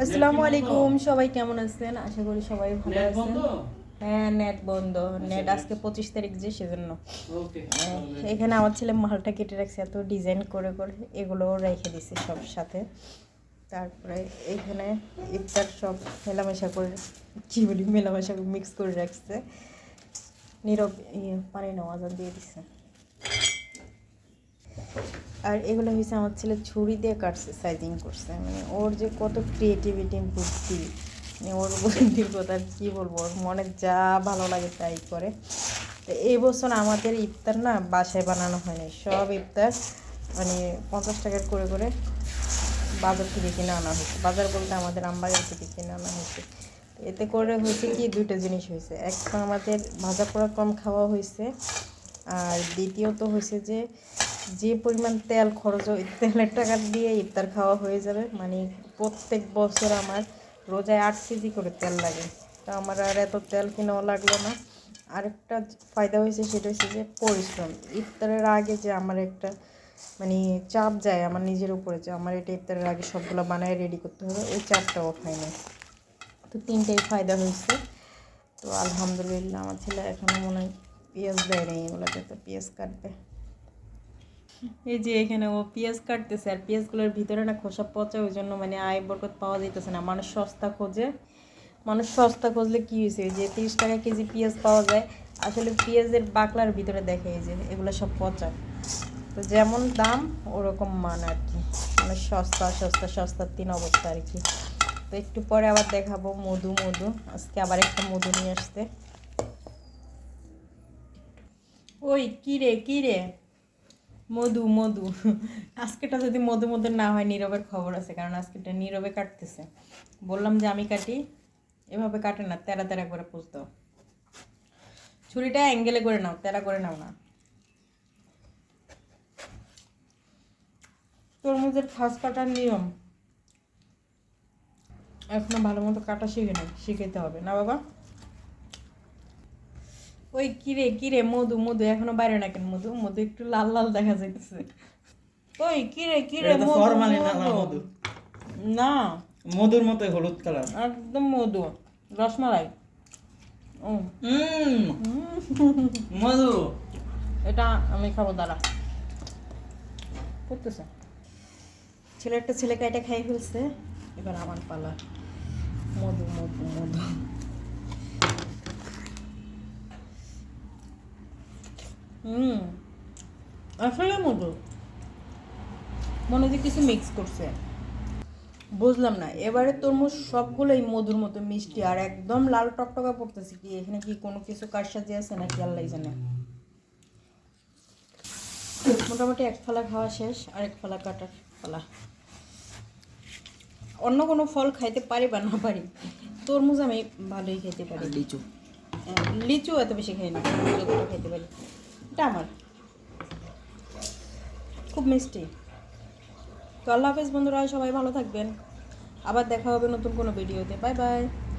আসসালামু আলাইকুম, সবাই কেমন আছেন? আশা করি সবাই ভালো আছেন। হ্যাঁ, নেট বন্ধ। নেট আজকে 25 তারিখ যে, সেজন্য এখানে আমার ছেলে মালটা কেটে রাখছে, এত ডিজাইন করে করে এগুলোও রেখে দিছে সব সাথে। তারপরে এখানে ইফতার সব মেলামেশা করে, কী বলি, মেলামেশা মিক্স করে রাখছে। নীরব পানি নেওয়া দিয়ে দিচ্ছে। আর এগুলো হয়েছে আমার ছেলে ছুরি দিয়ে কাটছে, সাইজিং করছে। মানে ওর যে কত ক্রিয়েটিভিটি, বুদ্ধি, মানে ওর বুদ্ধির কথা আর কী বলবো। ওর মনে যা ভালো লাগে তাই করে। তো এই বছর আমাদের ইফতার না বাসায় বানানো হয়নি, সব ইফতার মানে 50 টাকার করে করে বাজার থেকে কিনে আনা হয়েছে। বাজার বলতে আমাদের আমবাড়ির থেকে কিনে আনা হয়েছে। এতে করে হয়েছে কি, দুটো জিনিস হয়েছে। একটা, আমাদের ভাজা পোড়া কম খাওয়া হয়েছে, আর দ্বিতীয়ত হয়েছে যে যে পরিমাণ তেল খরচ, ওই তেলের টাকা দিয়ে ইফতার খাওয়া হয়ে যাবে। মানে প্রত্যেক বছর আমার রোজায় 8 কেজি করে তেল লাগে, তো আমার আর এত তেল কিনাও লাগলো না। আরেকটা ফায়দা হয়েছে, সেটা হচ্ছে যে পরিশ্রম। ইফতারের আগে যে আমার একটা মানে চাপ যায় আমার নিজের উপরে, যে আমার এটা ইফতারের আগে সবগুলো বানায় রেডি করতে হবে, ওই চাপটাও খাইনি। তো তিনটেই ফায়দা হয়েছে। তো আলহামদুলিল্লাহ, আমার ছেলে এখনও মনে হয় পেঁয়াজ দেয় নেই, এগুলোতে তো পেঁয়াজ কাটবে। এই যে এখানে ও পেঁয়াজ কাটতেছে, আর পেঁয়াজগুলোর ভিতরে না খোসা পচা, ওই জন্য মানে আয় বরকত পাওয়া যাইতেছে না। মানুষ সস্তা খোঁজে, মানুষ সস্তা খুঁজলে কী হয়েছে, যে 30 টাকা কেজি পেঁয়াজ পাওয়া যায়, আসলে পেঁয়াজের বাকলার ভিতরে দেখে এই যে এগুলো সব পচা। তো যেমন দাম ওরকম মান আর কি, মানে সস্তা সস্তা সস্তার 3 অবস্থা আর কি। তো একটু পরে আবার দেখাবো মধু। আজকে আবার একটা মধু নিয়ে আসতে। ওই কিরে মধু আজকেটা যদি মধু না হয়, নীরবের খবর আছে, কারণ আজকেটা নীরবে কাটতেছে। বললাম যে আমি কাটি, এভাবে কাটে না, তেরা তেরা করে পুষ দাও। ছুরিটা অ্যাঙ্গেলে করে নাও, তেরা করে নাও না। তরমুজের ফাঁস কাটার নিয়ম এখনো ভালো মতো কাটা শিখাইতে হবে না বাবা। ওই কিরে মধু এখনো বাইরে না কেন? মধু একটু লাল লাল দেখা যাইতেছে। ওই কিরে মধু না, মধুর মতো হলুদ কালার, একদম মধু, রসমালাই। মধু এটা আমি খাবো, দাঁড়া করতেছে। ছেলেকে এটা খাই ফেলছে, এবার আমার পালা। মধু আসলে মধু মনে হয় কিছু মিক্স করছে, বুঝলাম না। এবারে তরমুজ সবগুলোই মধুর মতো মিষ্টি, আর একদম লাল টকটকা পড়তেছে। কি এখানে কি কোনো কিছু কারসাজি আছে নাকি আল্লাহ জানে। মোটামুটি এক ফালা খাওয়া শেষ, আরেক ফালা কাটার ফালা। অন্য কোনো ফল খাইতে পারি বা না পারি, তরমুজ আমি ভালোই খেতে পারি। লিচু এত বেশি খাই না, যতটা খেতে পারি। এটা আমার খুব মিষ্টি। তো আল্লাহ হাফেজ বন্ধুরা, সবাই ভালো থাকবেন। আবার দেখা হবে নতুন কোনো ভিডিওতে। Bye bye.